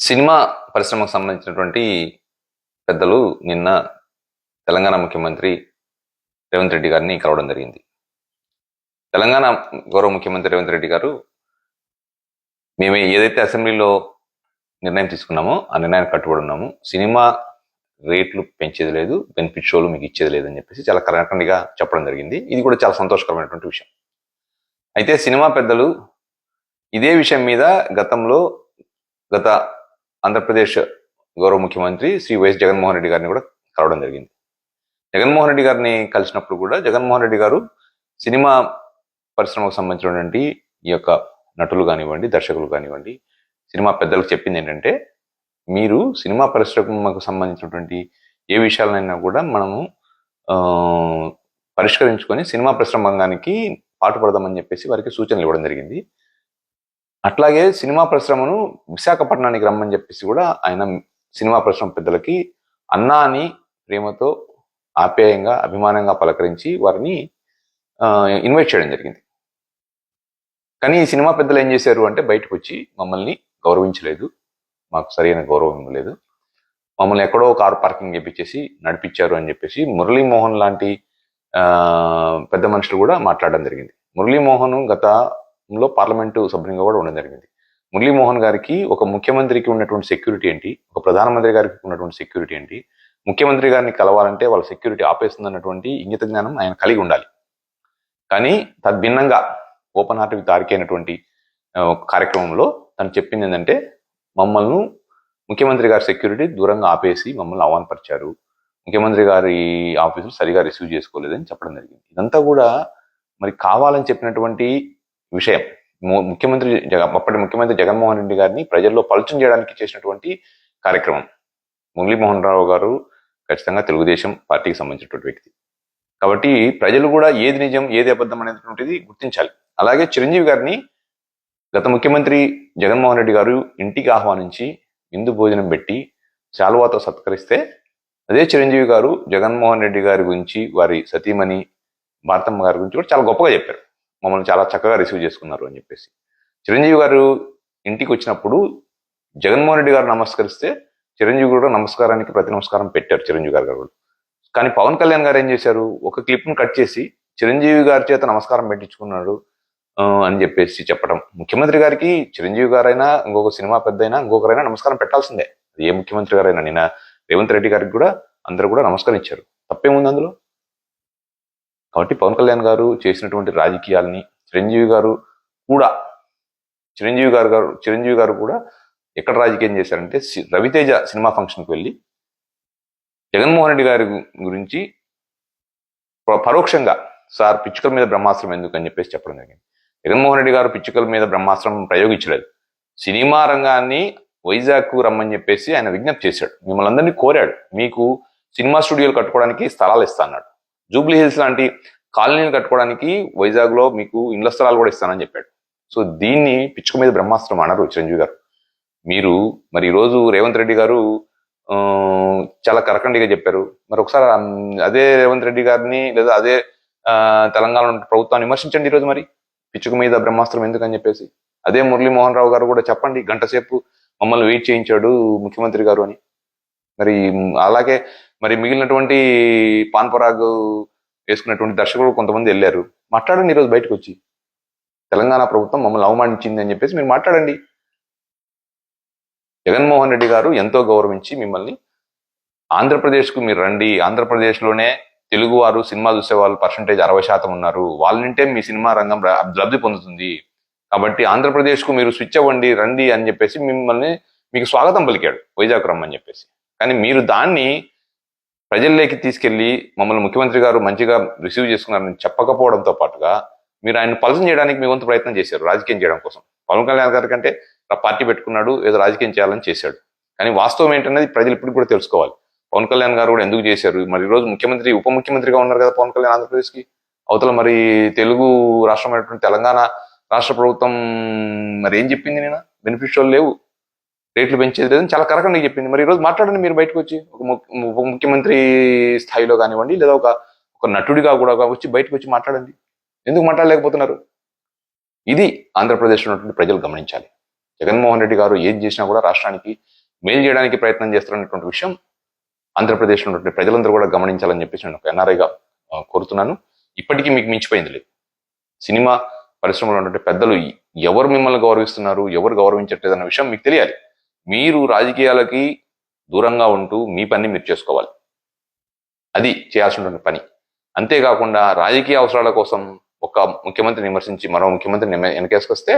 Cinema పరిశ్రమకు సంబంధించినటువంటి పెద్దలు నిన్న తెలంగాణ ముఖ్యమంత్రి రేవంత్ రెడ్డి గారిని కలవడం జరిగింది. తెలంగాణ గౌరవ ముఖ్యమంత్రి రేవంత్ రెడ్డి గారు మేము ఏదైతే అసెంబ్లీలో నిర్ణయం తీసుకున్నామో ఆ నిర్ణయానికి కట్టుబడి ఉన్నాము. సినిమా రేట్లు పెంచేది లేదు, బెనిఫిట్ షోలు మీకు ఇచ్చేది లేదని చెప్పేసి చాలా కరెక్ట్గా చెప్పడం జరిగింది. ఇది కూడా చాలా సంతోషకరమైనటువంటి విషయం. అయితే సినిమా పెద్దలు ఇదే విషయం మీద గత ఆంధ్రప్రదేశ్ గౌరవ ముఖ్యమంత్రి శ్రీ వైఎస్ జగన్మోహన్ రెడ్డి గారిని కూడా కలవడం జరిగింది. జగన్మోహన్ రెడ్డి గారిని కలిసినప్పుడు కూడా జగన్మోహన్ రెడ్డి గారు సినిమా పరిశ్రమకు సంబంధించినటువంటి ఈ యొక్క నటులు కానివ్వండి, దర్శకులు కానివ్వండి, సినిమా పెద్దలకు చెప్పింది ఏంటంటే, మీరు సినిమా పరిశ్రమకు సంబంధించినటువంటి ఏ విషయాలైనా కూడా మనము పరిష్కరించుకొని సినిమా పరిశ్రమానికి పాటుపడదామని చెప్పేసి వారికి సూచనలు ఇవ్వడం జరిగింది. అట్లాగే సినిమా పరిశ్రమను విశాఖపట్నానికి రమ్మని చెప్పేసి కూడా ఆయన సినిమా పరిశ్రమ పెద్దలకి అన్నా అని ప్రేమతో ఆప్యాయంగా అభిమానంగా పలకరించి వారిని ఇన్వైట్ చేయడం జరిగింది. కానీ ఈ సినిమా పెద్దలు ఏం చేశారు అంటే, బయటకు వచ్చి మమ్మల్ని గౌరవించలేదు, మాకు సరైన గౌరవం లేదు, మమ్మల్ని ఎక్కడో కారు పార్కింగ్ చేపించేసి నడిపించారు అని చెప్పేసి మురళీమోహన్ లాంటి పెద్ద మనుషులు కూడా మాట్లాడడం జరిగింది. మురళీమోహన్ గతంలో పార్లమెంటు సభ్యునిగా కూడా ఉండడం జరిగింది. మురళీమోహన్ గారికి ఒక ముఖ్యమంత్రికి ఉన్నటువంటి సెక్యూరిటీ ఏంటి, ఒక ప్రధానమంత్రి గారికి ఉన్నటువంటి సెక్యూరిటీ ఏంటి, ముఖ్యమంత్రి గారిని కలవాలంటే వాళ్ళ సెక్యూరిటీ ఆపేస్తుంది అన్నటువంటి ఇంగిత జ్ఞానం ఆయన కలిగి ఉండాలి. కానీ తద్భిన్నంగా ఓపెన్ హార్ట్ విత్ ఆర్కే అయినటువంటి కార్యక్రమంలో తను చెప్పింది ఏంటంటే, మమ్మల్ని ముఖ్యమంత్రి గారి సెక్యూరిటీ దూరంగా ఆపేసి మమ్మల్ని ఆహ్వానపరిచారు, ముఖ్యమంత్రి గారి ఆఫీసులు సరిగా రిసీవ్ చేసుకోలేదని చెప్పడం జరిగింది. ఇదంతా కూడా మరి కావాలని చెప్పినటువంటి విషయం. అప్పటి ముఖ్యమంత్రి జగన్మోహన్ రెడ్డి గారిని ప్రజల్లో పలుచన చేయడానికి చేసినటువంటి కార్యక్రమం. మురళీమోహన్ రావు గారు ఖచ్చితంగా తెలుగుదేశం పార్టీకి సంబంధించినటువంటి వ్యక్తి కాబట్టి ప్రజలు కూడా ఏది నిజం ఏది అబద్ధం అనేటువంటిది గుర్తించాలి. అలాగే చిరంజీవి గారిని గత ముఖ్యమంత్రి జగన్మోహన్ రెడ్డి గారు ఇంటికి ఆహ్వానించి విందు భోజనం పెట్టి శాలువాతో సత్కరిస్తే, అదే చిరంజీవి గారు జగన్మోహన్ రెడ్డి గారి గురించి, వారి సతీమణి భారతమ్మ గారి గురించి కూడా చాలా గొప్పగా చెప్పారు. మమ్మల్ని చాలా చక్కగా రిసీవ్ చేసుకున్నారు అని చెప్పేసి. చిరంజీవి గారు ఇంటికి వచ్చినప్పుడు జగన్మోహన్ రెడ్డి గారు నమస్కరిస్తే చిరంజీవి కూడా నమస్కారానికి ప్రతి నమస్కారం పెట్టారు చిరంజీవి గారు కూడా. కానీ పవన్ కళ్యాణ్ గారు ఏం చేశారు, ఒక క్లిప్ను కట్ చేసి చిరంజీవి గారి చేత నమస్కారం పెట్టించుకున్నాడు అని చెప్పేసి చెప్పడం. ముఖ్యమంత్రి గారికి చిరంజీవి గారైనా, ఇంకొక సినిమా పెద్ద అయినా, ఇంకొకరైనా నమస్కారం పెట్టాల్సిందే. ఏ ముఖ్యమంత్రి గారైనా. నిన్న రేవంత్ రెడ్డి గారికి కూడా అందరూ కూడా నమస్కరించారు. తప్పేముంది అందులో? కాబట్టి పవన్ కళ్యాణ్ గారు చేసినటువంటి రాజకీయాలని చిరంజీవి గారు కూడా ఎక్కడ రాజకీయం చేశారంటే, రవితేజ సినిమా ఫంక్షన్కి వెళ్ళి జగన్మోహన్ రెడ్డి గారి గురించి పరోక్షంగా సార్ పిచ్చుకల మీద బ్రహ్మాస్త్రం ఎందుకు అని చెప్పేసి చెప్పడం జరిగింది. జగన్మోహన్ రెడ్డి గారు పిచ్చుకల మీద బ్రహ్మాస్త్రం ప్రయోగించలేదు. సినిమా రంగాన్ని వైజాగ్కు రమ్మని చెప్పేసి ఆయన విజ్ఞప్తి చేశాడు. మిమ్మల్ని అందరినీ కోరాడు, మీకు సినిమా స్టూడియోలు కట్టుకోవడానికి స్థలాలు ఇస్తా అన్నాడు. జూబ్లీ హిల్స్ లాంటి కాలనీలు కట్టుకోవడానికి వైజాగ్లో మీకు ఇండ్ల స్థలాలు కూడా ఇస్తానని చెప్పాడు. సో దీన్ని పిచ్చుక మీద బ్రహ్మాస్త్రం అన్నారు చిరంజీవి గారు. మీరు మరి ఈరోజు రేవంత్ రెడ్డి గారు చాలా కరకండిగా చెప్పారు. మరి ఒకసారి అదే రేవంత్ రెడ్డి గారిని లేదా అదే తెలంగాణ ప్రభుత్వాన్ని విమర్శించండి ఈరోజు. మరి పిచ్చుక మీద బ్రహ్మాస్త్రం ఎందుకని చెప్పేసి అదే మురళీమోహన్ రావు గారు కూడా చెప్పండి, గంట సేపు మమ్మల్ని వెయిట్ చేయించాడు ముఖ్యమంత్రి గారు అని. మరి అలాగే మరి మిగిలినటువంటి పాన్ పరాగ్ వేసుకున్నటువంటి దర్శకులు కొంతమంది వెళ్ళారు. మాట్లాడండి ఈరోజు బయటకు వచ్చి, తెలంగాణ ప్రభుత్వం మమ్మల్ని అవమానించింది అని చెప్పేసి మీరు మాట్లాడండి. జగన్మోహన్ రెడ్డి గారు ఎంతో గౌరవించి మిమ్మల్ని ఆంధ్రప్రదేశ్కు మీరు రండి, ఆంధ్రప్రదేశ్లోనే తెలుగువారు సినిమా చూసే వాళ్ళు పర్సంటేజ్ 60% ఉన్నారు, వాళ్ళనింటే మీ సినిమా రంగం లబ్ధి పొందుతుంది, కాబట్టి ఆంధ్రప్రదేశ్కు మీరు స్విచ్ అవ్వండి రండి అని చెప్పేసి మీకు స్వాగతం పలికాడు వైజాగ్ రమ్మని చెప్పేసి. కానీ మీరు దాన్ని ప్రజల్లోకి తీసుకెళ్లి మమ్మల్ని ముఖ్యమంత్రి గారు మంచిగా రిసీవ్ చేసుకున్నారని చెప్పకపోవడంతో పాటుగా మీరు ఆయన పలసం చేయడానికి మీ వంతు ప్రయత్నం చేశారు రాజకీయం చేయడం కోసం. పవన్ కళ్యాణ్ గారి కంటే పార్టీ పెట్టుకున్నాడు, ఏదో రాజకీయం చేయాలని చేశాడు. కానీ వాస్తవం ఏంటనేది ప్రజలు ఇప్పుడు కూడా తెలుసుకోవాలి. పవన్ కళ్యాణ్ గారు కూడా ఎందుకు చేశారు? మరి ఈరోజు ముఖ్యమంత్రి ఉప ముఖ్యమంత్రిగా ఉన్నారు కదా పవన్ కళ్యాణ్ ఆంధ్రప్రదేశ్కి. అవతల మరి తెలుగు రాష్ట్రమైనటువంటి తెలంగాణ రాష్ట్ర ప్రభుత్వం మరి ఏం చెప్పింది? నేను బెనిఫిట్ షోలు లేవు, రేట్లు పెంచేది లేదని చాలా కరకండి చెప్పింది. మరి ఈరోజు మాట్లాడండి మీరు బయటకు వచ్చి, ఒక ఉప ముఖ్యమంత్రి స్థాయిలో కానివ్వండి, లేదా ఒక నటుడిగా కూడా వచ్చి బయటకు వచ్చి మాట్లాడండి. ఎందుకు మాట్లాడలేకపోతున్నారు? ఇది ఆంధ్రప్రదేశ్లో ఉన్నటువంటి ప్రజలు గమనించాలి. జగన్మోహన్ రెడ్డి గారు ఏది చేసినా కూడా రాష్ట్రానికి మేలు చేయడానికి ప్రయత్నం చేస్తున్నటువంటి విషయం ఆంధ్రప్రదేశ్లో ఉన్నటువంటి ప్రజలందరూ కూడా గమనించాలని చెప్పేసి నేను ఒక ఎన్ఆర్ఐగా కోరుతున్నాను. ఇప్పటికీ మీకు మించిపోయింది లేదు. సినిమా పరిశ్రమలో ఉన్నటువంటి పెద్దలు ఎవరు మిమ్మల్ని గౌరవిస్తున్నారు, ఎవరు గౌరవించట్లేదు అన్న విషయం మీకు తెలియాలి. మీరు రాజకీయాలకి దూరంగా ఉంటూ మీ పని మీరు చేసుకోవాలి. అది చేయాల్సినటువంటి పని. అంతేకాకుండా రాజకీయ అవసరాల కోసం ఒక ముఖ్యమంత్రిని విమర్శించి మరో ముఖ్యమంత్రిని వెనకేసుకొస్తే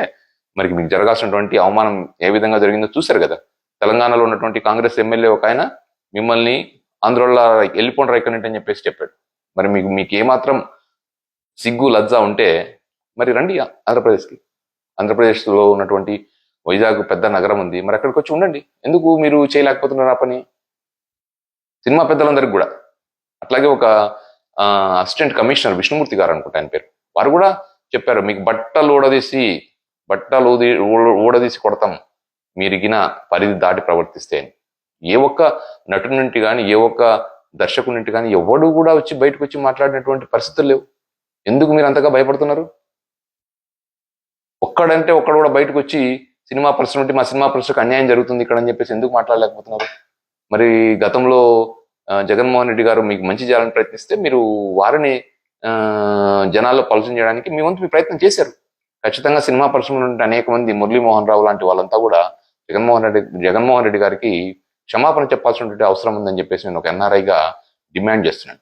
మరి మీకు జరగాల్సినటువంటి అవమానం ఏ విధంగా జరిగిందో చూశారు కదా. తెలంగాణలో ఉన్నటువంటి కాంగ్రెస్ ఎమ్మెల్యే ఒక ఆయన మిమ్మల్ని ఆంధ్రలో వెళ్ళిపోండి రైకనెంట్ అని చెప్పేసి చెప్పాడు. మరి మీకు ఏమాత్రం సిగ్గు లజ్జ ఉంటే మరి రండి ఆంధ్రప్రదేశ్కి. ఆంధ్రప్రదేశ్లో ఉన్నటువంటి వైజాగ్ పెద్ద నగరం ఉంది, మరి అక్కడికి వచ్చి ఉండండి. ఎందుకు మీరు చేయలేకపోతున్నారు ఆ పని? సినిమా పెద్దలందరికీ కూడా అట్లాగే ఒక అసిస్టెంట్ కమిషనర్ విష్ణుమూర్తి గారు అనుకుంటా ఆయన పేరు, వారు కూడా చెప్పారు మీకు బట్టలు ఊడదీసి కొడతాం మీరిగిన పరిధి దాటి ప్రవర్తిస్తే. ఏ ఒక్క నటుడి నుండి కానీ ఏ ఒక్క దర్శకుడి నుండి కానీ ఎవడు కూడా వచ్చి బయటకు వచ్చి మాట్లాడినటువంటి పరిస్థితులు లేవు. ఎందుకు మీరు అంతగా భయపడుతున్నారు? ఒక్కడంటే ఒక్కడు కూడా బయటకు వచ్చి సినిమా పరిశ్రమ నుండి మా సినిమా పరిశ్రమకు అన్యాయం జరుగుతుంది ఇక్కడ అని చెప్పేసి ఎందుకు మాట్లాడలేకపోతున్నారు? మరి గతంలో జగన్మోహన్ రెడ్డి గారు మీకు మంచి చేయాలని ప్రయత్నిస్తే మీరు వారిని జనాల్లో పరిచయం చేయడానికి మీ వంతు మీ ప్రయత్నం చేశారు. ఖచ్చితంగా సినిమా పరిశ్రమ నుండి అనేక మంది మురళీమోహన్ రావు లాంటి వాళ్ళంతా కూడా జగన్మోహన్ రెడ్డి గారికి క్షమాపణ చెప్పాల్సినటువంటి అవసరం ఉందని చెప్పేసి నేను ఒక ఎన్ఆర్ఐగా డిమాండ్ చేస్తున్నాను.